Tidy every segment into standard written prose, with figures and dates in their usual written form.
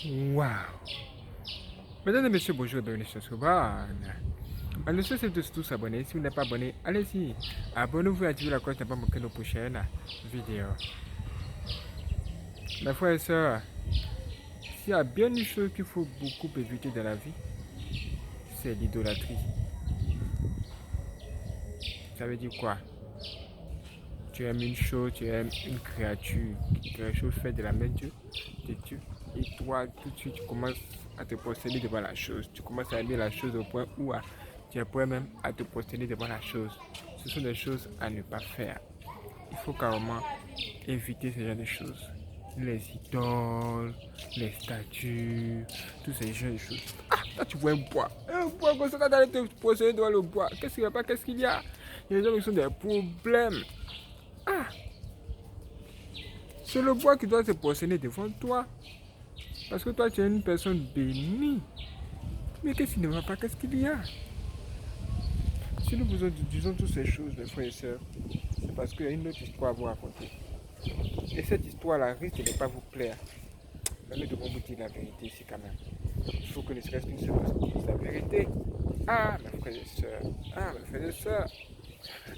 Waouh! Mesdames et messieurs, bonjour et bienvenue sur Scoban. On ne cesse de tous s'abonner. Si vous n'êtes pas abonné, allez-y. Abonnez-vous et activez la cloche pour ne pas manquer nos prochaines vidéos. Mes frères et sœurs, s'il y a bien une chose qu'il faut beaucoup éviter dans la vie, c'est l'idolâtrie. Ça veut dire quoi? Tu aimes une chose, tu aimes une créature, quelque chose fait de la main de Dieu. Et toi, tout de suite, tu commences à te prosterner devant la chose. Tu commences à aimer la chose au point où tu es prêt même à te prosterner devant la chose. Ce sont des choses à ne pas faire. Il faut carrément éviter ce genre de choses. Les idoles, les statues, tous ces genres de choses. Ah, là tu vois un bois. Un bois comme ça, quand tu allais te prosterner devant le bois. Qu'est-ce qu'il y a pas? Qu'est-ce qu'il y a? Il y a des gens qui sont des problèmes. Ah, c'est le bois qui doit se prosterner devant toi. Parce que toi, tu es une personne bénie. Mais qu'est-ce qui ne va pas? Qu'est-ce qu'il y a? Si nous vous disons toutes ces choses, mes frères et sœurs, c'est parce qu'il y a une autre histoire à vous raconter. Et cette histoire-là risque de ne pas vous plaire. Mais nous devons vous dire la vérité ici quand même. Il faut que ne serait-ce qu'une seule personne dise la vérité. Ah, mes frères et sœurs. Ah, mes frères et sœurs.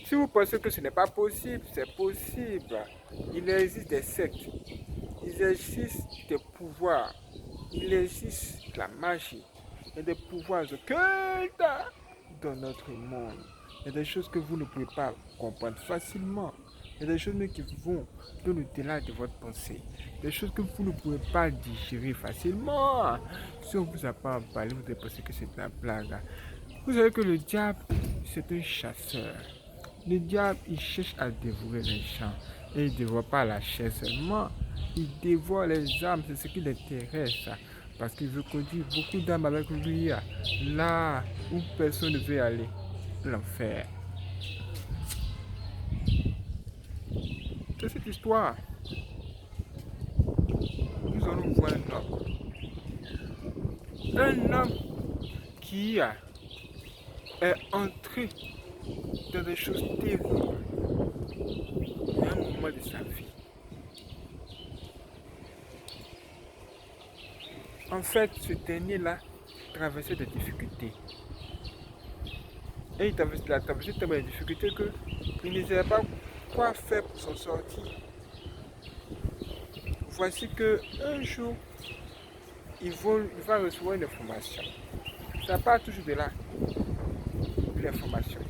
Si vous pensez que ce n'est pas possible, c'est possible. Il existe des sectes. Il existe des pouvoirs. Il existe la magie. Il y a des pouvoirs occultes dans notre monde. Il y a des choses que vous ne pouvez pas comprendre facilement. Il y a des choses qui vont dans l'au-delà de votre pensée. Des choses que vous ne pouvez pas digérer facilement. Si on ne vous a pas parlé, vous allez penser que c'est de la blague. Vous savez que le diable, c'est un chasseur. Le diable, il cherche à dévorer les gens. Et il ne dévore pas la chair seulement. Il dévore les âmes, c'est ce qui l'intéresse. Parce qu'il veut conduire beaucoup d'âmes avec lui là où personne ne veut aller. L'enfer. C'est cette histoire. Nous allons voir un homme. Un homme qui est entré dans des choses terribles à un moment de sa vie. En fait, ce dernier-là traversait des difficultés. Et il traversait tellement de difficultés qu'il ne savait pas quoi faire pour s'en sortir. Voici qu'un jour, il va recevoir une information. Ça part toujours de là, l'information.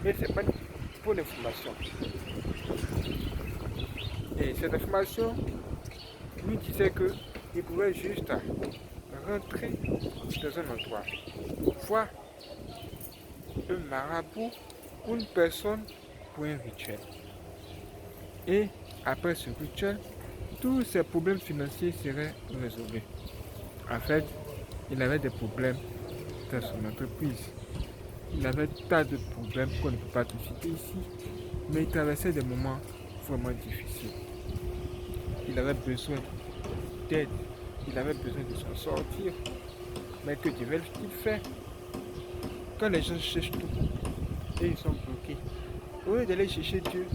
Mais ce n'est pas une bonne information. Et cette information lui disait qu'il pouvait juste rentrer dans un endroit, voir un marabout ou une personne pour un rituel. Et après ce rituel, tous ses problèmes financiers seraient résolus. En fait, il avait des problèmes dans son entreprise. Il avait tas de problèmes qu'on ne peut pas tout citer ici, mais il traversait des moments vraiment difficiles. Il avait besoin d'aide, il avait besoin de s'en sortir. Mais que Dieu va-t-il faire quand les gens cherchent tout et ils sont bloqués? Au lieu d'aller chercher Dieu,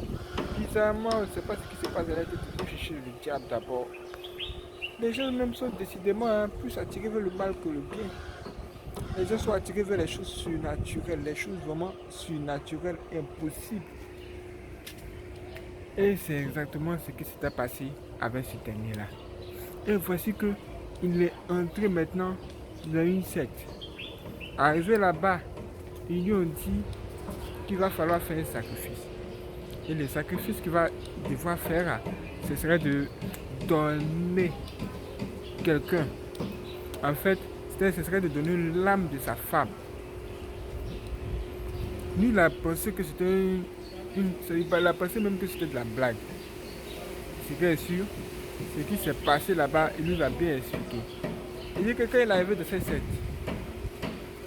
bizarrement, on ne sait pas ce qui se passe dans la tête, il faut chercher le diable d'abord. Les gens même sont décidément plus attirés vers le mal que le bien. Les gens sont attirés vers les choses surnaturelles, les choses vraiment surnaturelles, impossibles. Et c'est exactement ce qui s'est passé avec ce dernier-là. Et voici qu'il est entré maintenant dans une secte. Arrivé là-bas, ils lui ont dit qu'il va falloir faire un sacrifice. Et le sacrifice qu'il va devoir faire, ce serait de donner quelqu'un. En fait, ce serait de donner l'âme de sa femme. Lui, il a pensé que c'était il a pensé même que c'était de la blague. C'est bien sûr, ce qui s'est passé là-bas, il nous a bien expliqué. Il dit que quand il est arrivé de cette secte,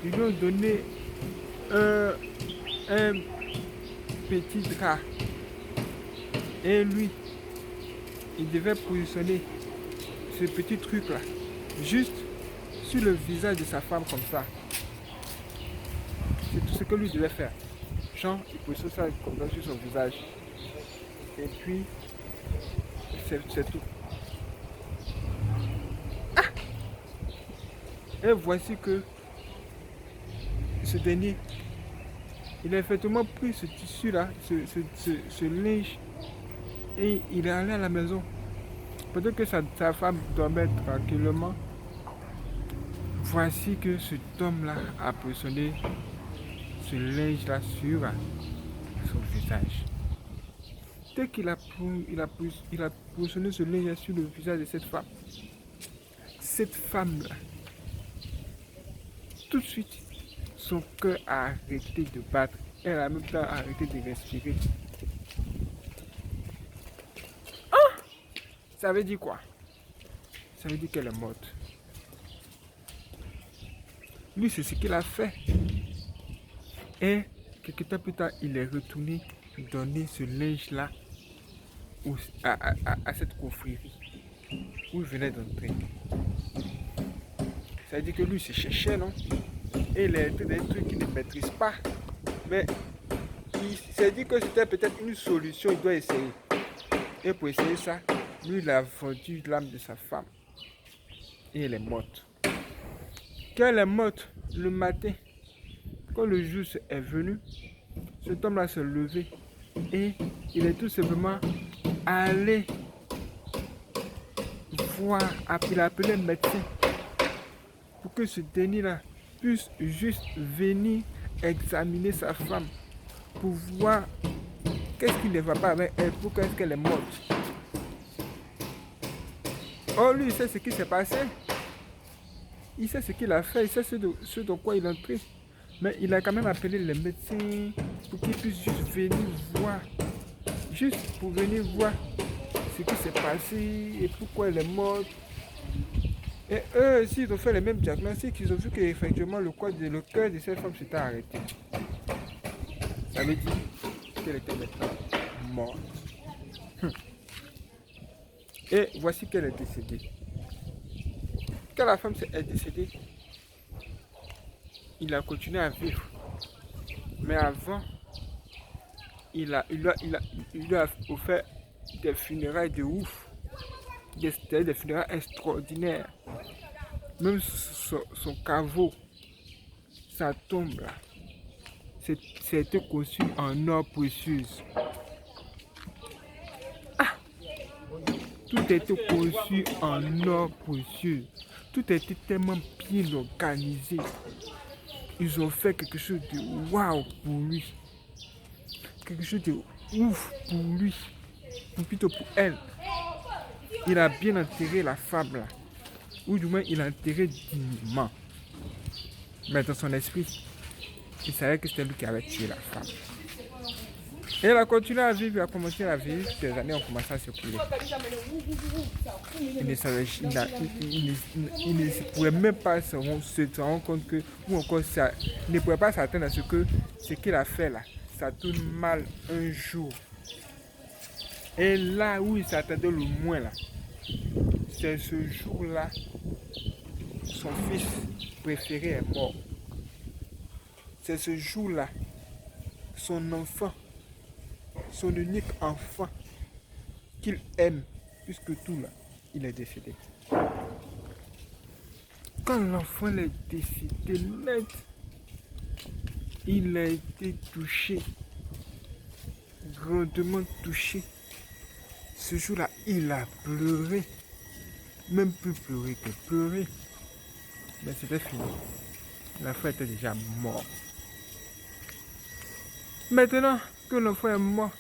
ils lui ont donné un petit drap. Et lui, il devait positionner ce petit truc-là juste sur le visage de sa femme comme ça. C'est tout ce que lui devait faire. Genre, il positionne ça comme ça sur son visage. Et puis, c'est tout. Et voici que ce dernier, il a effectivement pris ce tissu-là, ce linge, et il est allé à la maison. Peut-être que sa femme dormait tranquillement. Voici que cet homme-là a positionné ce linge-là sur son visage. Dès qu'il a positionné ce linge sur le visage de cette femme-là, tout de suite, son cœur a arrêté de battre. Elle a en même temps arrêté de respirer. Ça veut dire quoi? Ça veut dire qu'elle est morte. Lui, c'est ce qu'il a fait. Et quelques temps plus tard, il est retourné donner ce linge-là à cette confrérie où il venait d'entrer. Ça veut dire que lui, c'est cherché, non? Et il a été dans un truc qu'il ne maîtrise pas. Mais il s'est dit que c'était peut-être une solution, il doit essayer. Et pour essayer ça, lui, il a vendu l'âme de sa femme. Et elle est morte. Quand elle est morte, le matin, quand le jour est venu, cet homme-là s'est levé. Et il est tout simplement allé voir, il a appelé un médecin pour que ce dernier-là puisse juste venir examiner sa femme pour voir qu'est-ce qui ne va pas avec elle, pourquoi est-ce qu'elle est morte. Oh, lui, il sait ce qui s'est passé. Il sait ce qu'il a fait, il sait ce dans quoi il est entré. Mais il a quand même appelé les médecins pour qu'ils puissent juste venir voir. Juste pour venir voir ce qui s'est passé et pourquoi elle est morte. Et eux aussi, ils ont fait le même diagnostic. Ils ont vu qu'effectivement, le cœur de cette femme s'était arrêté. Ça veut dire qu'elle était maintenant morte. Et voici qu'elle est décédée. Quand la femme est décédée, il a continué à vivre. Mais avant, il lui a offert des funérailles de ouf. Des funérailles extraordinaires. Même son caveau, sa tombe là, c'était conçu en or précieux. Ah! Tout était conçu en or précieux. Tout était tellement bien organisé. Ils ont fait quelque chose de waouh pour lui. Quelque chose de ouf pour lui. Ou plutôt pour elle. Il a bien enterré la femme là. Ou du moins il a enterré dignement. Mais dans son esprit, il savait que c'était lui qui avait tué la femme. Et elle a continué à vivre, il a commencé à vivre, des années ont commencé à s'écouler. Il ne pouvait même pas se rendre compte que, ou encore ça, il ne pouvait pas s'attendre à ce qu'il a fait là, ça tourne mal un jour. Et là où il s'attendait le moins là, c'est ce jour-là, son fils préféré est mort. C'est ce jour-là, son enfant, son unique enfant qu'il aime, puisque tout là, il est décédé. Quand l'enfant est décédé net, il a été touché, grandement touché. Ce jour-là, il a pleuré, même plus pleuré que pleurer. Mais c'était fini. L'enfant était déjà mort. Maintenant que l'enfant est mort,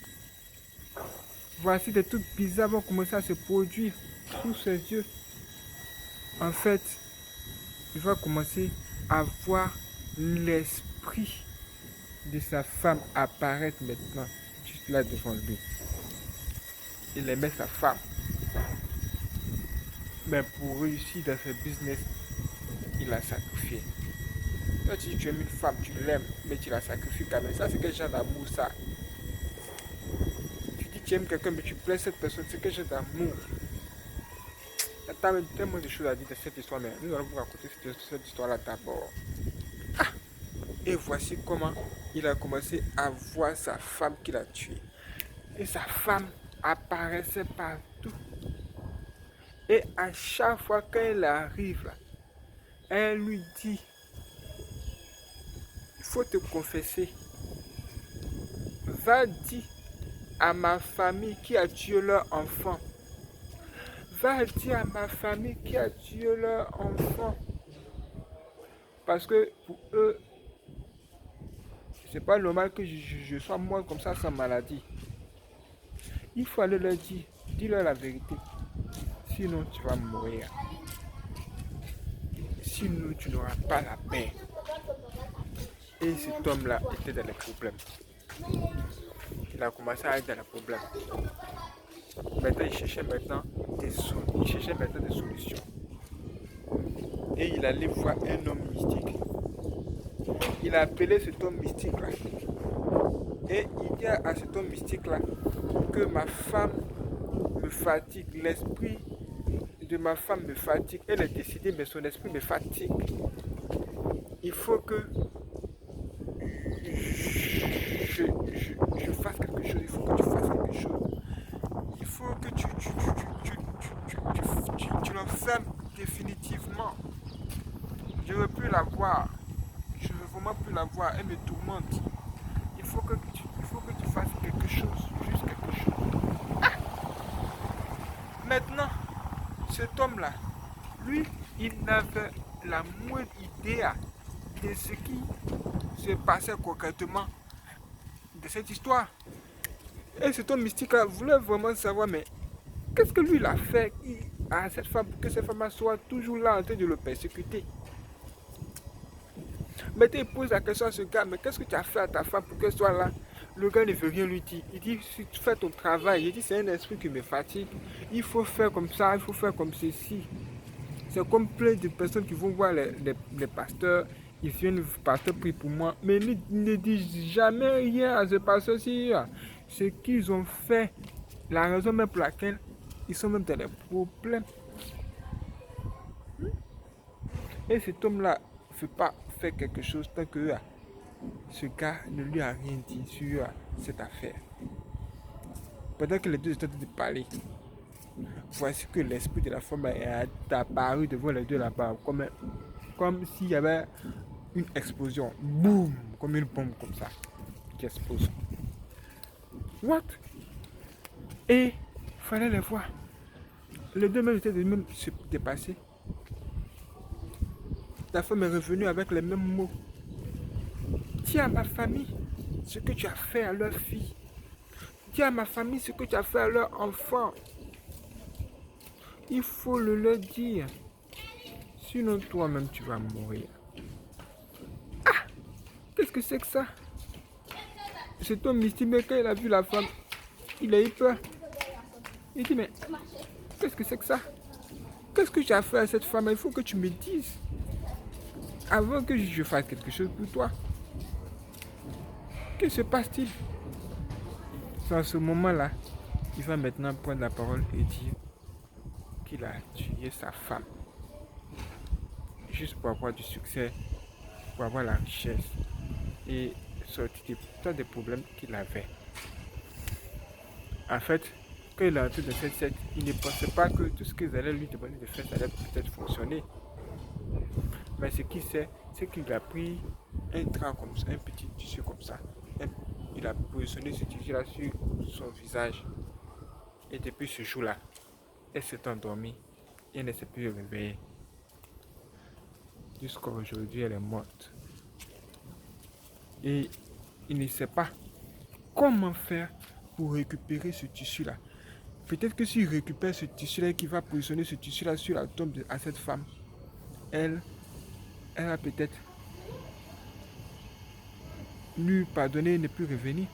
voici des trucs bizarres vont commencer à se produire sous ses yeux. En fait, il va commencer à voir l'esprit de sa femme apparaître maintenant, juste là devant lui. Il aimait sa femme. Mais pour réussir dans ce business, il a sacrifié. Toi, tu aimes une femme, tu l'aimes, mais tu la sacrifies quand même. Ça, c'est quel genre d'amour, ça? Tu dis que tu aimes quelqu'un, mais tu plais cette personne, c'est quel genre d'amour? Il y a tellement de choses à dire de cette histoire, mais nous allons vous raconter cette histoire-là d'abord. Ah! Et voici comment il a commencé à voir sa femme qu'il a tuée. Et sa femme apparaissait partout. Et à chaque fois qu'elle arrive, Elle lui dit, il faut te confesser. Va dire à ma famille qui a tué leur enfant. Va dire à ma famille qui a tué leur enfant. Parce que pour eux, c'est pas normal que je sois mort comme ça sans maladie. Il faut aller leur dire, dis-leur la vérité. Sinon, tu vas mourir. Sinon, tu n'auras pas la paix. Et cet homme-là était dans les problèmes. Il a commencé à être dans les problèmes. Maintenant, il cherchait maintenant des solutions. Et il allait voir un homme mystique. Il a appelé cet homme mystique-là. Et il dit à cet homme mystique-là que ma femme me fatigue. L'esprit de ma femme me fatigue. Elle est décidée, mais son esprit me fatigue. Il faut que je fasse quelque chose. Il faut que tu fasses quelque chose. Il faut que tu l'enfermes définitivement. Je ne veux plus la voir. Je ne veux vraiment plus la voir. Elle me tourmente. Il faut que tu fasses quelque chose. Juste quelque chose. Ah! Maintenant, cet homme-là, lui, il n'avait la moindre idée de ce qui se passait concrètement de cette histoire. Et cet homme mystique-là voulait vraiment savoir, mais qu'est-ce que lui il a fait à cette femme pour que cette femme soit toujours là en train de le persécuter? Mais il pose la question à ce gars, mais qu'est-ce que tu as fait à ta femme pour qu'elle soit là? Le gars ne veut rien lui dire. Il dit, si tu fais ton travail, il dit, c'est un esprit qui me fatigue. Il faut faire comme ça, il faut faire comme ceci. C'est comme plein de personnes qui vont voir les pasteurs. Ils viennent, le pasteur prie pour moi. Mais ne disent jamais rien à ce pasteur-ci. Ce qu'ils ont fait, la raison même pour laquelle ils sont même dans les problèmes. Et cet homme-là ne fait pas faire quelque chose tant que ce gars ne lui a rien dit sur cette affaire. Pendant que les deux étaient en train de parler, voici que l'esprit de la femme est apparu devant les deux là-bas, comme s'il y avait une explosion. Boum! Comme une bombe comme ça, qui explose. What? Et il fallait les voir. Les deux mêmes étaient de même se dépasser. La femme est revenue avec les mêmes mots. Dis à ma famille ce que tu as fait à leur fille. Dis à ma famille ce que tu as fait à leur enfant. Il faut le leur dire. Sinon toi-même tu vas mourir. Ah! Qu'est-ce que c'est que ça? Cet homme mystique, mais quand il a vu la femme, il a eu peur. Il dit, mais qu'est-ce que c'est que ça? Qu'est-ce que tu as fait à cette femme? Il faut que tu me dises. Avant que je fasse quelque chose pour toi. Que se passe-t-il? C'est à ce moment-là, il va maintenant prendre la parole et dire qu'il a tué sa femme. Juste pour avoir du succès, pour avoir la richesse et sortir de tous les problèmes qu'il avait. En fait, quand il est entré dans cette secte, il ne pensait pas que tout ce qu'ils allaient lui demander de faire, ça allait peut-être fonctionner. Mais ce qu'il sait, c'est qu'il a pris un drap comme ça, un petit tissu comme ça. Il a positionné ce tissu-là sur son visage. Et depuis ce jour-là, elle s'est endormie et elle ne s'est plus réveillée. Jusqu'à aujourd'hui, elle est morte. Et il ne sait pas comment faire pour récupérer ce tissu-là. Peut-être que s'il récupère ce tissu-là et qu'il va positionner ce tissu-là sur la tombe à cette femme, elle va peut-être lui pardonner et ne plus revenir.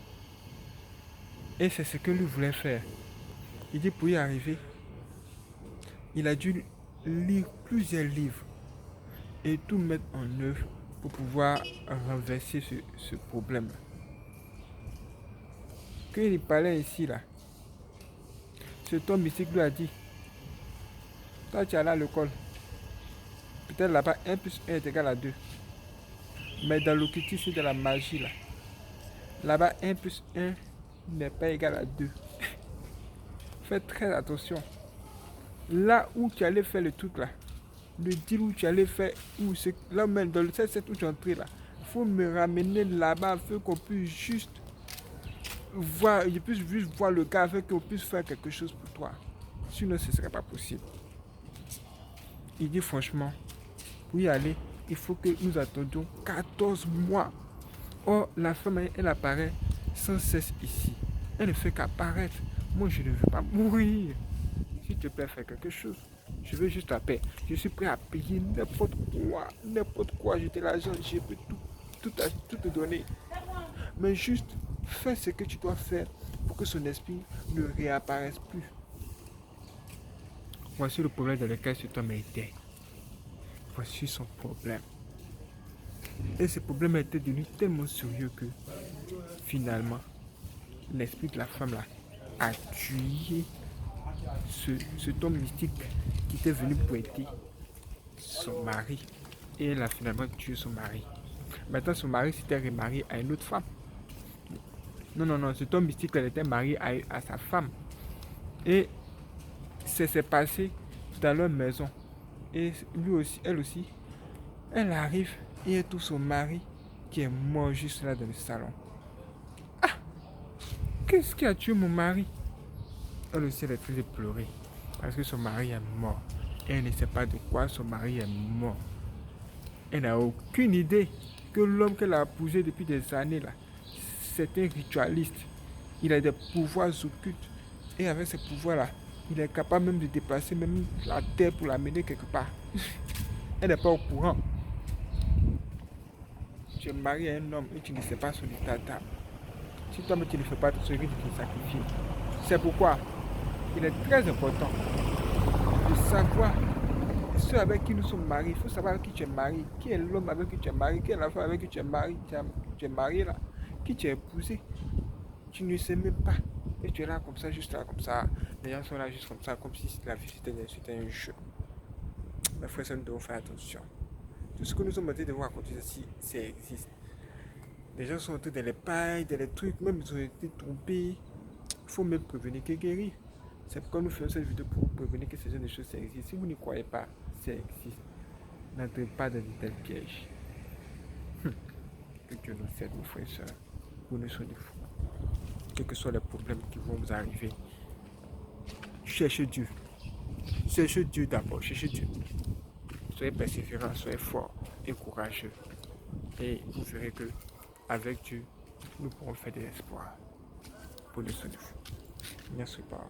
Et c'est ce que lui voulait faire. Il dit pour y arriver, il a dû lire plusieurs livres et tout mettre en œuvre pour pouvoir renverser ce problème. Quand il parlait ici, là, cet homme mystique lui a dit, toi tu es allé à l'école, peut-être là-bas 1 plus 1 est égal à 2. Mais dans l'occultisme de la magie, là-bas 1 plus 1 n'est pas égal à 2. Fais très attention. Là où tu allais faire le truc là, le deal où tu allais faire, où c'est là même dans le 7 où tu es entré là. Il faut me ramener là-bas afin qu'on puisse juste voir, je puisse juste voir le gars afin qu'on puisse faire quelque chose pour toi. Sinon, ce ne serait pas possible. Il dit franchement, pour y aller, il faut que nous attendions 14 mois. Or, la femme, elle apparaît sans cesse ici. Elle ne fait qu'apparaître. Moi, je ne veux pas mourir. S'il te plaît, fais quelque chose. Je veux juste la paix. Je suis prêt à payer n'importe quoi. N'importe quoi. J'ai de l'argent. Je peux tout te donner. Mais juste, fais ce que tu dois faire pour que son esprit ne réapparaisse plus. Voici le problème dans lequel cet homme était. Voici son problème. Et ce problème était devenu tellement sérieux que finalement, l'esprit de la femme là a tué cet homme mystique qui était venu pointer son mari. Et elle a finalement tué son mari. Maintenant, son mari s'était remarié à une autre femme. Non, cet homme mystique elle était marié à sa femme. Et ça s'est passé dans leur maison. Et lui aussi, elle arrive et elle trouve son mari qui est mort juste là dans le salon. Ah, qu'est-ce qui a tué mon mari? Elle aussi, elle est très pleurée parce que son mari est mort. Et elle ne sait pas de quoi son mari est mort. Elle n'a aucune idée que l'homme qu'elle a épousé depuis des années là, c'est un ritualiste. Il a des pouvoirs occultes. Et avec ces pouvoirs-là, il est capable même de déplacer même la terre pour l'amener quelque part. Elle n'est pas au courant. Tu es marié à un homme et tu ne sais pas son état d'âme. Si toi-même tu ne fais pas ce risque de te sacrifier. C'est pourquoi il est très important de savoir ceux avec qui nous sommes mariés. Il faut savoir avec qui tu es marié. Qui est l'homme avec qui tu es marié? Qui est la femme avec qui tu es marié? Tu es marié là. Qui tu as épousé? Tu ne sais même pas. Et tu es là comme ça, juste là comme ça. Les gens sont là juste comme ça, comme si la vie c'était un jeu. Mais frère, ça nous devons faire attention. Tout ce que nous sommes en train de vous raconter ici, ça existe. Les gens sont entrés dans les pailles, dans les trucs, même ils ont été trompés. Il faut même prévenir que guérir. C'est pourquoi nous faisons cette vidéo pour prévenir que ce genre de choses ça existe. Si vous n'y croyez pas, ça existe. N'entrez pas dans de tels pièges. Que Dieu nous aide, mes frères et sœurs. Vous ne soyez fous. Quels que soient les problèmes qui vont vous arriver, cherchez Dieu. Cherchez Dieu d'abord. Cherchez Dieu. Soyez persévérants, soyez forts et courageux. Et vous verrez que avec Dieu, nous pourrons faire des espoirs. Prenez soin de vous. Merci pas.